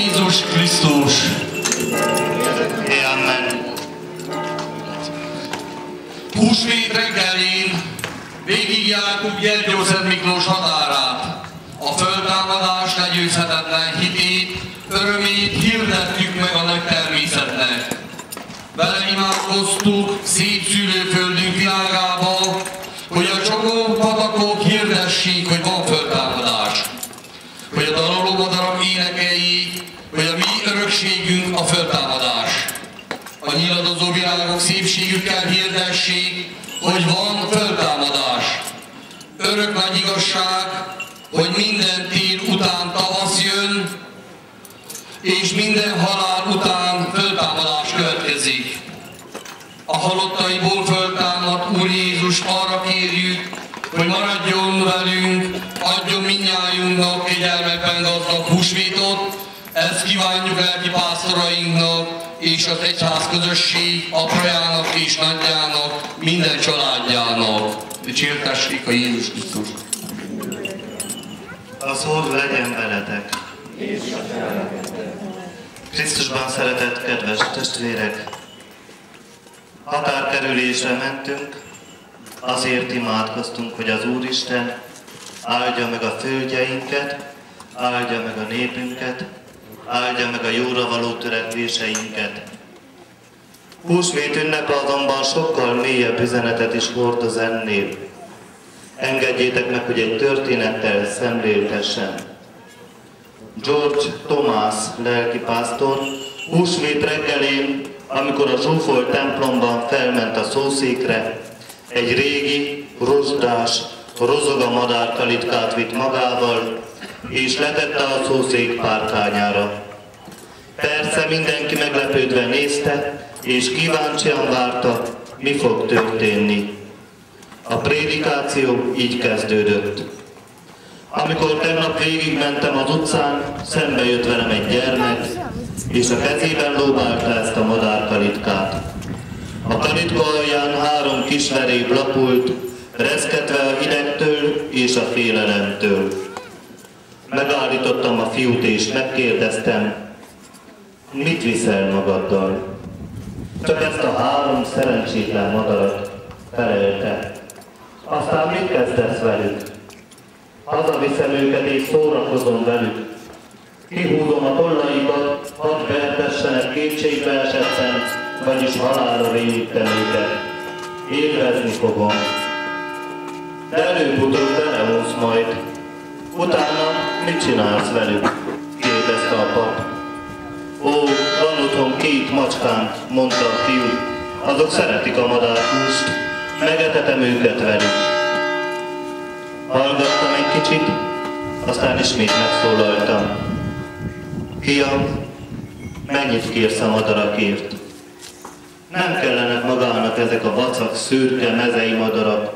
Jézus Krisztus! Amen. Húsvét reggelén végigjártuk Gyergyószent Miklós határát. A föltámadás legyőzhetetlen hitét, örömét hirdettük meg a nagy természetnek. Vele imádkoztuk szép szülőföldünk világába, hogy a csokó patakok hirdessék, hogy van föltámadás. Hogy a daloló madarak énekei, hogy a mi örökségünk a föltámadás. A nyiladozó világok szépségükkel hirdessék, hogy van föltámadás. Örök nagy igazság, hogy minden tél után tavasz jön, és minden halál után föltámadás következik. A halottaiból föltámadt Úr Jézus arra kérjük, hogy maradjon velünk, adjon mindnyájunknak kegyelmekben gazdag húsvétot. Ezt kívánjuk lelki pásztorainknak és az egyház közösség aprajának és nagyjának, minden családjának. Dicsértessék a Jézus Krisztus! Az Úr legyen veletek! Krisztusban szeretett kedves testvérek! Határkerülésre mentünk, azért imádkoztunk, hogy az Úristen áldja meg a földjeinket, áldja meg a népünket, áldja meg a jóra való törekvéseinket. Húsvét ünnepe azonban sokkal mélyebb üzenetet is hordoz ennél. Engedjétek meg, hogy egy történettel szemléltessem. George Thomas lelkipásztor húsvét reggelén, amikor a zsúfolt templomban felment a szószékre, egy régi, rozsdás, rozogamadár kalitkát vitt magával, és letette a szószék párkányára. Persze mindenki meglepődve nézte, és kíváncsian várta, mi fog történni. A prédikáció így kezdődött. Amikor tegnap végigmentem az utcán, szembe jött velem egy gyermek, és a kezében lóbálta ezt a madárkalitkát. A kalitka alján 3 kis veréb lapult, reszketve a hidegtől és a félelemtől. Megállítottam a fiút és megkérdeztem, mit viszel magaddal? Csak ezt a 3 szerencsétlen madarat, felelte. Aztán mit kezdesz velük? Hazaviszem őket és szórakozom velük. Kihúzom a tollaikat, hadd behetessenek kétségbe esetten, vagyis halálra rémítem őket. Élvezni fogom. De előbb-utóbb beleúsz majd. Utána mit csinálsz velük? Kérdezte a pap. Ó, van otthon 2 macskám, mondta a fiú. Azok szeretik a madárhúst, megetetem őket velük. Hallgattam egy kicsit, aztán ismét megszólaltam. Fiam, mennyit kérsz a madarakért? Nem kellenek magának ezek a vacak, szürke, mezei madarak.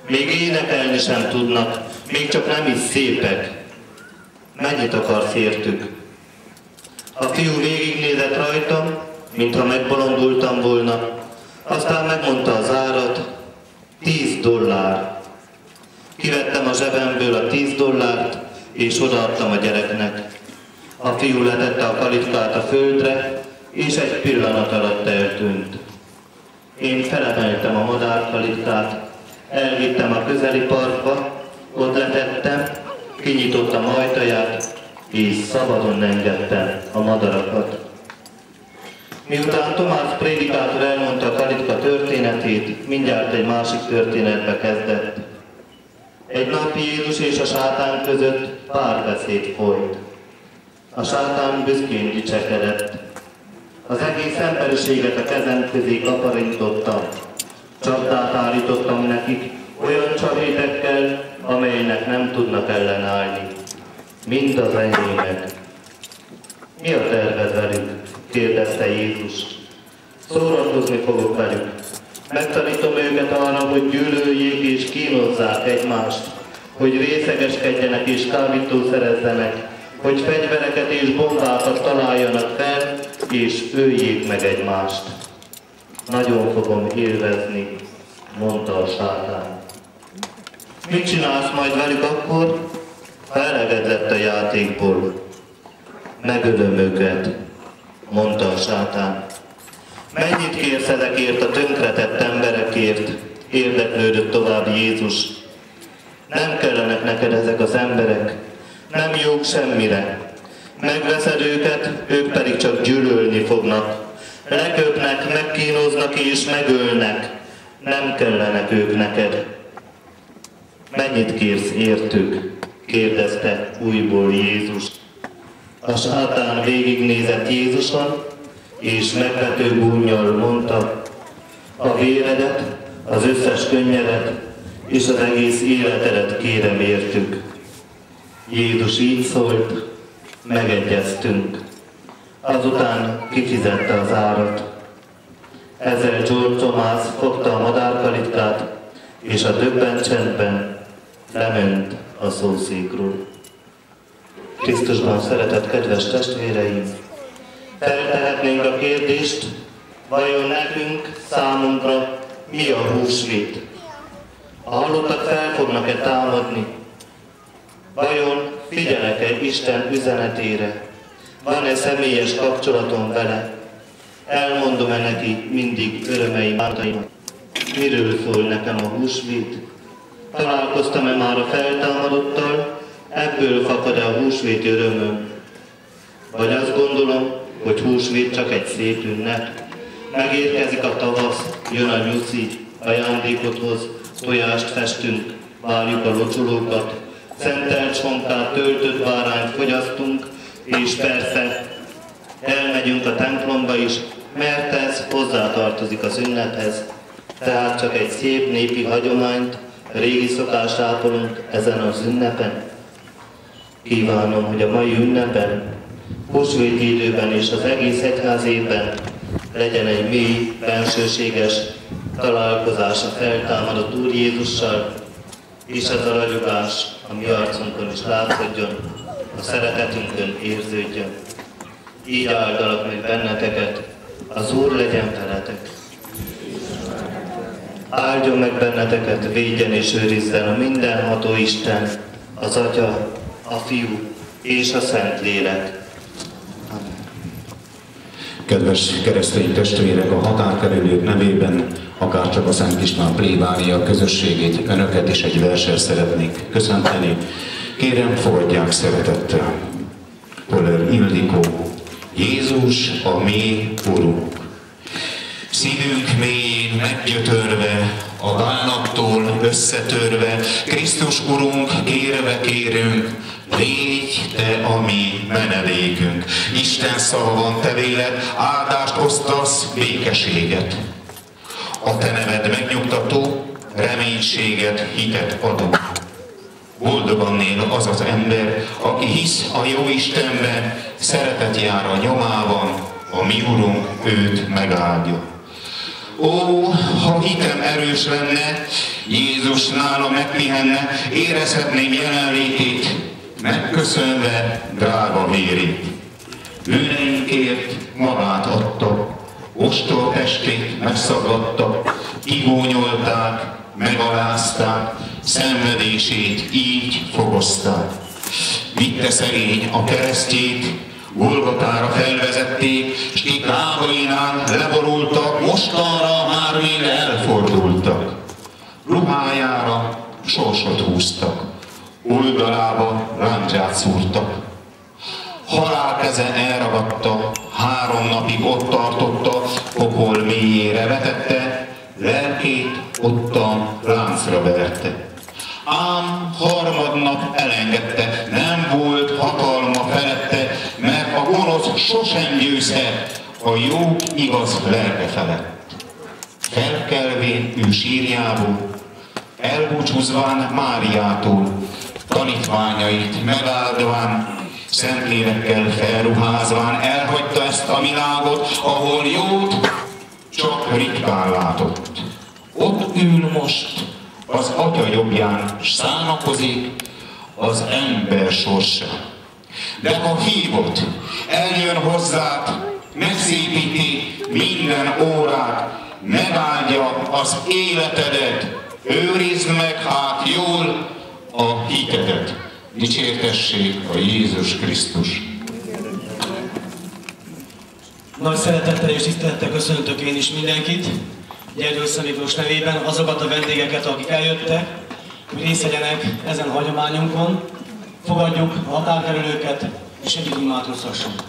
Még énekelni sem tudnak, még csak nem is szépek. Mennyit akarsz értük? A fiú végignézett rajtam, mintha megbolondultam volna, aztán megmondta az árat, $10. Kivettem a zsebemből a $10 és odaadtam a gyereknek. A fiú letette a kalitkát a földre, és egy pillanat alatt eltűnt. Én felemeltem a madárkalitkát, elvittem a közeli parkba, ott letettem, kinyitottam ajtaját, és szabadon engedtem a madarakat. Miután Tomás prédikátor elmondta a kalitka történetét, mindjárt egy másik történetbe kezdett. Egy nap Jézus és a sátán között párbeszéd folyt. A sátán büszkén dicsekedett. Az egész emberiséget a kezem közé kaparintottam. Csapdát állítottam nekik olyan csavétekkel, amelynek nem tudnak ellenállni. Mind az enyémek. Mi a terved velük? Kérdezte Jézus. Szórakozni fogok velük. Megtanítom őket arra, hogy gyűlöljék és kínozzák egymást, hogy részegeskedjenek és kábítószerezzenek, hogy fegyvereket és bombákat találjanak fel, és öljék meg egymást. Nagyon fogom élvezni, mondta a sátán. Mit csinálsz majd velük akkor, ha eleged lett a játékból? megölöm őket, mondta a sátán. Mennyit kérsz ezekért a tönkretett emberekért? Érdeklődött tovább Jézus. Nem kellenek neked ezek az emberek, nem jók semmire. Megveszed őket, ők pedig csak gyűlölni fognak. Leköpnek, megkínoznak és megölnek. Nem kellenek ők neked. Mennyit kérsz értük? Kérdezte újból Jézus. A sátán végignézett Jézuson, és megvető gúnnyal mondta: a véredet, az összes könnyedet és az egész életedet kérem értük. Jézus így szólt, megegyeztünk. Azután kifizette az árat. Ezzel George Thomas fogta a madárkalitkát, és a döbbent csendben lement a szószékról. Krisztusban szeretett kedves testvéreim, feltehetnénk a kérdést, vajon nekünk, számunkra mi a húsvét? A halottak fel fognak-e támadni? Vajon figyelek-e Isten üzenetére? Van-e személyes kapcsolatom vele? Elmondom-e neki mindig örömeim, bántaimat? Miről szól nekem a húsvét? Találkoztam-e már a feltámadottal? Ebből fakad-e a húsvéti örömöm? Vagy azt gondolom, hogy húsvét csak egy szép ünnep? Megérkezik a tavasz, jön a nyuszi, ajándékot hoz, tojást festünk, várjuk a locsolókat, szentelt sonkát, töltött bárányt fogyasztunk, és persze elmegyünk a templomba is, mert ez hozzátartozik az ünnephez. Tehát csak egy szép népi hagyományt, régi szokást ápolunk ezen az ünnepen. Kívánom, hogy a mai ünnepen, húsvéti időben és az egész egyház évben legyen egy mély, bensőséges találkozás a feltámadott Úr Jézussal, és ez a ragyogás a mi arcunkon is látszódjon, a szeretetünkön érződjön. Így áldalak meg benneteket, az Úr legyen veletek. Áldjon meg benneteket, védjen és őrizzen a mindenható Isten, az Atya, a Fiú és a Szentlélek. Amen. Kedves keresztény testvérek, a határkerülők nevében, akárcsak a Szent István plébánia közösségét, önöket is egy verssel szeretnék köszönteni. Kérem, fogadják szeretettel. Poller Ildikó. Jézus a mi Urunk. Szívünk mélyén meggyötörve, a bánattól összetörve, Krisztus Urunk, kérve kérünk, légy Te a mi menedékünk. Isten szava van Te véled, áldást osztasz, békeséget. A Te neved megnyugtató, reménységet, hitet adó. Boldogan él az az ember, aki hisz a jó Istenben, szeretet jár a nyomában, a mi Urunk őt megáldja. Ó, ha hitem erős lenne, Jézus nála megpihenne, érezhetném jelenlétét, megköszönve drága vérét. Bűneinkért magát adta, ostor testét megszaggatta, kigónyolták, megalázták, szenvedését így fogozták. Vitte szegény a keresztjét, Golgotára felvezették, s kik lábainál leborultak, mostanra már még elfordultak. Ruhájára sorsot húztak, oldalába lándzsát szúrtak. Halál keze elragadta, 3 napig ott tartotta, pokol mélyére vetette, lelkét ottan láncra verte. Ám harmadnap elengedte, nem volt hatalma felette, mert a gonosz sosem győzhet a jó igaz lelke felett. Felkelvén ő sírjából, elbúcsúzván Máriától, tanítványait megáldván, Szentlélekkel felruházván elhagyta ezt a világot, ahol jót csak ritkán látott. Ott ül most az Atya jobbján, s szánakozik az ember sorsa. De ha hívod, eljön hozzád, megszépíti minden órát, megáldja az életedet, őrizd meg hát jól a hitedet. Dicsértessék a Jézus Krisztus. Nagy szeretettel és tisztelettel köszöntök én is mindenkit, Gyergyószent Miklós nevében, azokat a vendégeket, akik eljöttek, hogy részt vegyenek ezen hagyományunkon, fogadjuk a határkerülőket és együtt imádkozhassunk.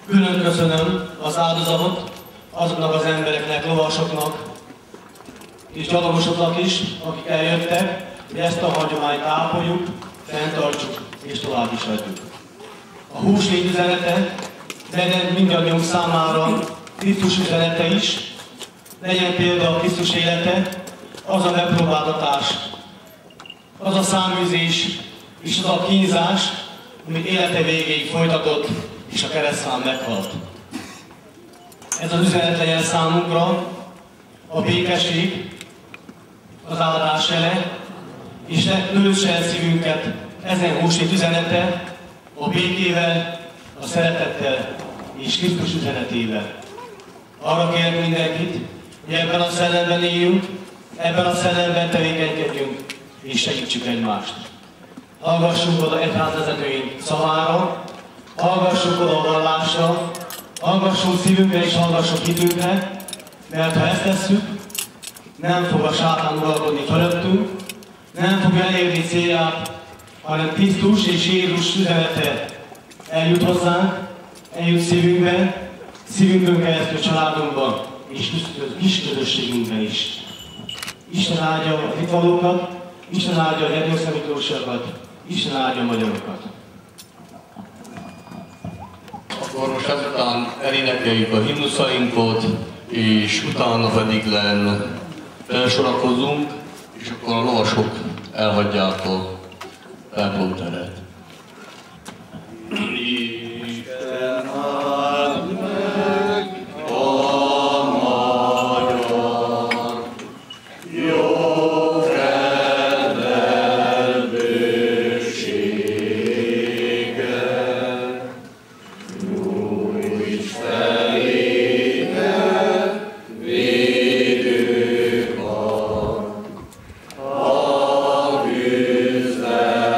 Külön köszönöm az áldozatot azoknak az embereknek, lovasoknak és gyalogosoknak is, akik eljöttek, hogy ezt a hagyományt ápoljuk, fenntartsuk és tovább is adjuk. A húsvét üzenete legyen mindannyiunk számára Krisztus üzenete is, legyen példa a Krisztus élete, az a megpróbáltatás, az a száműzés és az a kínzás, amit élete végéig folytatott és a keresztfán meghalt. Ez az üzenet legyen számunkra a békesség, az áldás jele, és ne nősse el szívünket ezen húsvét üzenete a békével, a szeretettel és Krisztus üzenetével. Arra kérek mindenkit, hogy ebben a szellemben éljünk, ebben a szellemben tevékenykedjünk és segítsük egymást. Hallgassunk oda egyházvezetőink szavára, hallgassunk oda a vallásra, hallgassunk szívünkre és hallgassunk hitünkre, mert ha ezt tesszük, nem fog a sátán uralkodni fölöttünk, nem fogja elérni célját, hanem Krisztus és Jézus üzenete eljut hozzánk, eljut szívünkbe, szívünkön keresztül családunkban és kis közösségünkben is. Isten áldja a itt valókat, Isten áldja a Gyergyószent Miklósiakat, Isten áldja a magyarokat. Akkor most ezután elénekeljük a himnuszainkat, és utána pedig felsorakozunk, és akkor a lovasok elhagyják a templomteret. Isten áld meg a magyar jó kedvel bőséggel, nyújts felének védőkar, a küzdelem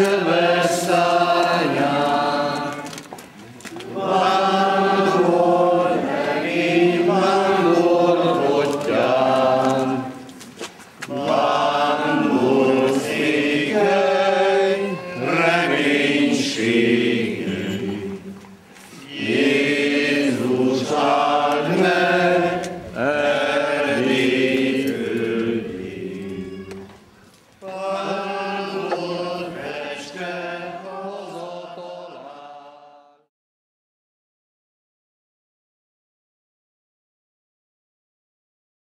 kedves